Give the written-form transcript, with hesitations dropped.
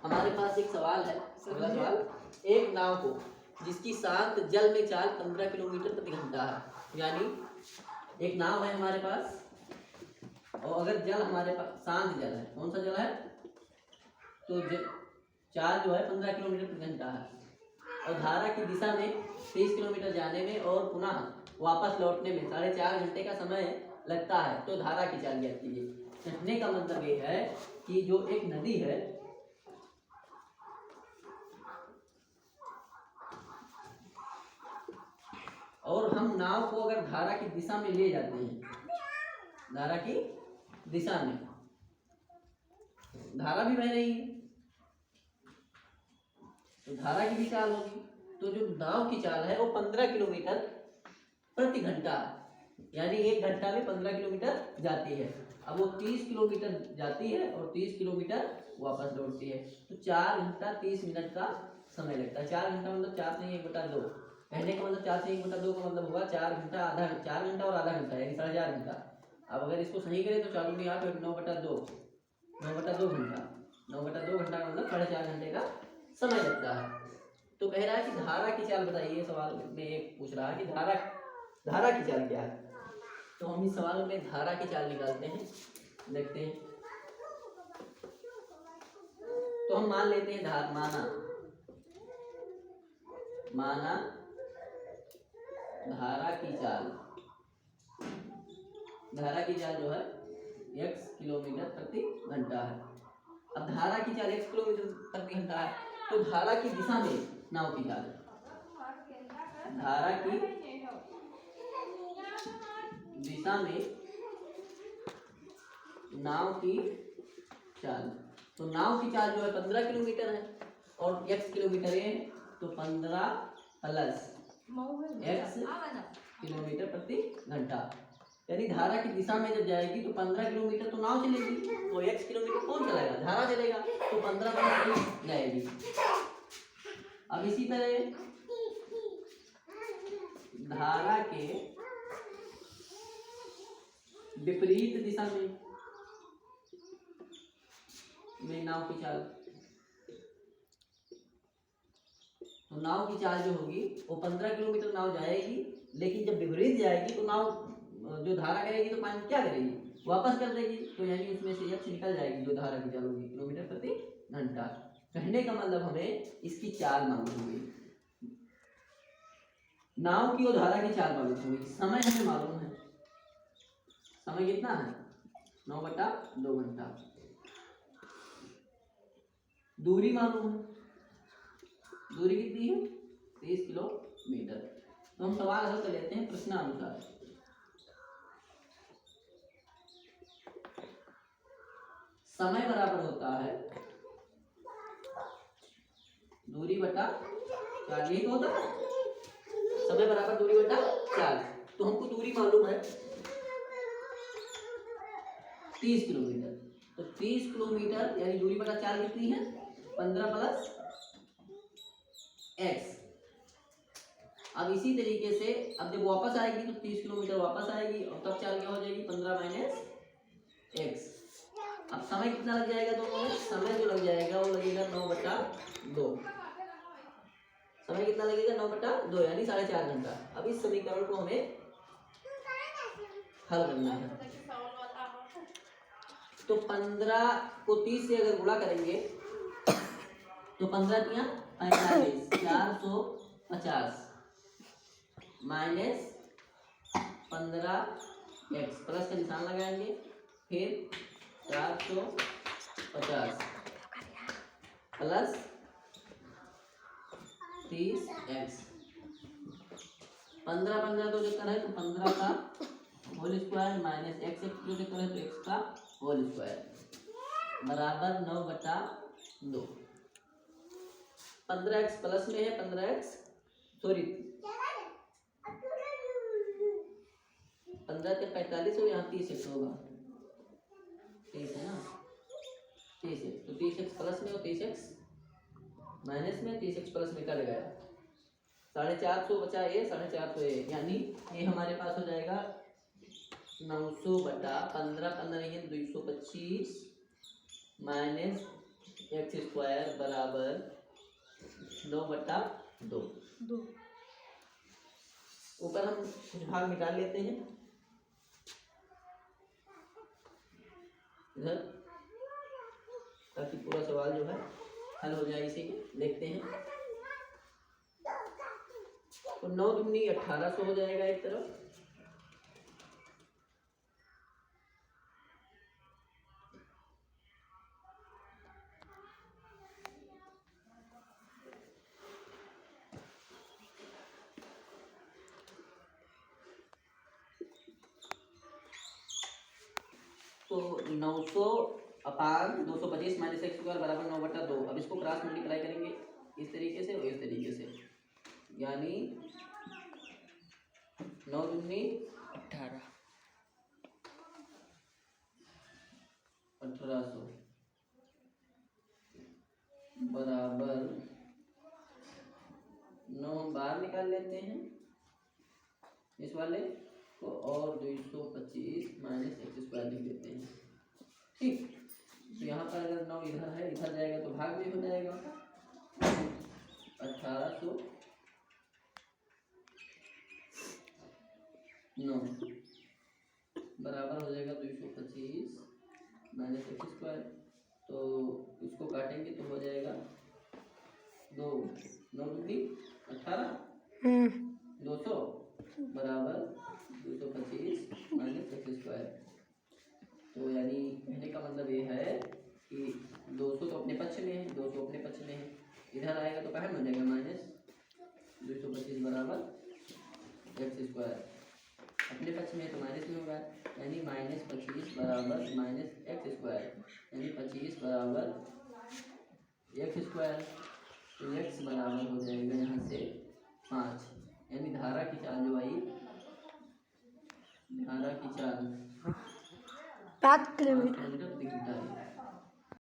हमारे पास एक सवाल है, अगला सवाल। एक नाव को जिसकी शांत जल में चाल 15 किलोमीटर प्रति घंटा है, यानी एक नाव है हमारे पास और अगर जल हमारे पास शांत जल है, कौन सा जल है, तो चाल जो है 15 किलोमीटर प्रति घंटा है और धारा की दिशा में 30 किलोमीटर जाने में और पुनः वापस लौटने में 4.5 घंटे का समय लगता है, तो धारा की चाल ज्ञात कीजिए। कहने का मतलब ये है कि जो एक नदी है और हम नाव को अगर धारा की दिशा में ले जाते हैं, धारा की दिशा में, धारा भी बह रही है तो धारा की भी चाल होगी, तो जो नाव की चाल है वो 15 किलोमीटर प्रति घंटा, यानी 1 घंटा में 15 किलोमीटर जाती है। अब वो 30 किलोमीटर जाती है और 30 किलोमीटर वापस लौटती है, तो 4 घंटा 30 मिनट का समय लगता है। 4 घंटा मतलब 4 से 1/2, कहने का मतलब 4 से 1/2 का मतलब होगा 4 घंटा आधा, 4 घंटा और आधा घंटा यानी 4.5 घंटा। अब अगर इसको सही करें तो 4 दूनी 8 और 9/2, 9/2 घंटा, 9/2 घंटा का मतलब 4.5 घंटे का समय लगता है। तो कह रहा है कि धारा की चाल बताइए, सवाल में एक पूछ रहा है कि धारा की चाल क्या है। तो हम इस सवाल में धारा की चाल निकालते हैं, देखते हैं। तो हम मान लेते हैं माना धारा की चाल जो है x किलोमीटर प्रति घंटा है। अब धारा की चाल x किलोमीटर प्रति घंटा है, तो धारा की दिशा में नाव की चाल, धारा की दिशा में नाव की चाल, तो नाव की चाल जो है 15 किलोमीटर है और x किलोमीटर है, तो 15 प्लस x किलोमीटर प्रति घंटा, यानी धारा की दिशा में जब जाएगी तो 15 किलोमीटर तो नाव चलेगी, तो x किलोमीटर कौन चलाएगा, धारा चलेगा, तो 15 प्लस जाएगी। अब इसी तरह धारा के विपरीत दिशा में नाव की चाल, तो नाव की चाल जो होगी वो 15 किलोमीटर नाव जाएगी, लेकिन जब विपरीत जाएगी तो नाव जो धारा करेगी तो पानी क्या करेगी, वापस कर देगी, तो यानी उसमें से x निकल जाएगी जो धारा की चाल होगी किलोमीटर प्रति घंटा। कहने का मतलब हमें इसकी चाल मालूम होगी, नाव की और धारा की चाल मालूम होगी। समय हमें मालूम है, समय कितना है 9/2 घंटा। दूरी मालूम है, दूरी कितनी है 30 किलोमीटर। तो हम सवाल हल कर लेते हैं प्रश्नानुसार। समय बराबर होता है दूरी बटा चाल, यही तो होता है समय बराबर दूरी बटा चाल। तो हमको दूरी मालूम है 30 किलोमीटर, तो 30 किलोमीटर यानी दूरी बटा चाल कितनी है 15 प्लस x। अब इसी तरीके से अब जब वापस आएगी तो 30 किलोमीटर वापस आएगी और तब चाल क्या हो जाएगी 15 माइनस x। अब समय कितना लग जाएगा दोनों में, समय जो लग जाएगा वो लगेगा 9/2, समय कितना लगेगा 9/2 यानी 4.5 घंटा। अब इस समीकरण को हमें हल करना है, तो 15 को 30 से अगर गुणा करेंगे तो 15 तिया 45, 450 माइनस 15x, प्लस का निशान लगाएंगे, फिर 450 प्लस 30x, 15 तो चक्कर है तो 15 का होल स्क्वायर माइनस x जो चक्कर है तो x का होल स्क्वायर बराबर 9/2। 15x प्लस में है, 15x सॉरी 15 से 45 हो, यहाँ 30x होगा, 30 है ना, 30x, तो 30x प्लस में और 30x माइनस में, 30x प्लस में कट गया, 450 बचा ये 450, यानी ये हमारे पास हो जाएगा 900/15, 15 ये 225 माइनस एक्स स्क्वायर बराबर 9/2। ऊपर हम कुछ भाग निकाल लेते हैं इधर, ताकि पूरा सवाल जो है हल हो जाए। इसी को देखते हैं। तो 9 दूनी 1800 हो जाएगा एक तरफ, तो 900 अपान 225 माइनस एक्स स्क्वायर बराबर 9/2। अब इसको क्रॉस मल्टीप्लाई करेंगे इस तरीके से और इस तरीके से, यानी 9 दूनी 1800 बराबर 9 हम बाहर निकाल लेते हैं इस वाले को, और 225 माइनस एक्स स्क्वायर लिख देते हैं। ठीक, तो यहाँ पर अगर 9 इधर है, इधर जाएगा तो भाग में हो जाएगा। 1800 9 बराबर हो जाएगा 225 माइनस एक्स स्क्वायर। तो इसको काटेंगे तो हो जाएगा 2 9 दूनी 18 200 बराबर 225 माइनस एक्स स्क्वायर। तो यानी कहने का मतलब ये है कि 200 तो अपने पक्ष में है, 200 अपने पक्ष में है, इधर आएगा तो कहाँ में हो जाएगा माइनस 225 बराबर एक्स स्क्वायर। अपने पक्ष में है तो माइनस में होगा, यानी माइनस 25 बराबर माइनस एक्स स्क्वायर, यानी 25 बराबर एक्स स्क्वायर। तो एक्स बराबर हो जाएगा यहाँ से 5, यानी धारा की चाल जो आई, धारा की चाल 5 किलोमीटर दिखता है।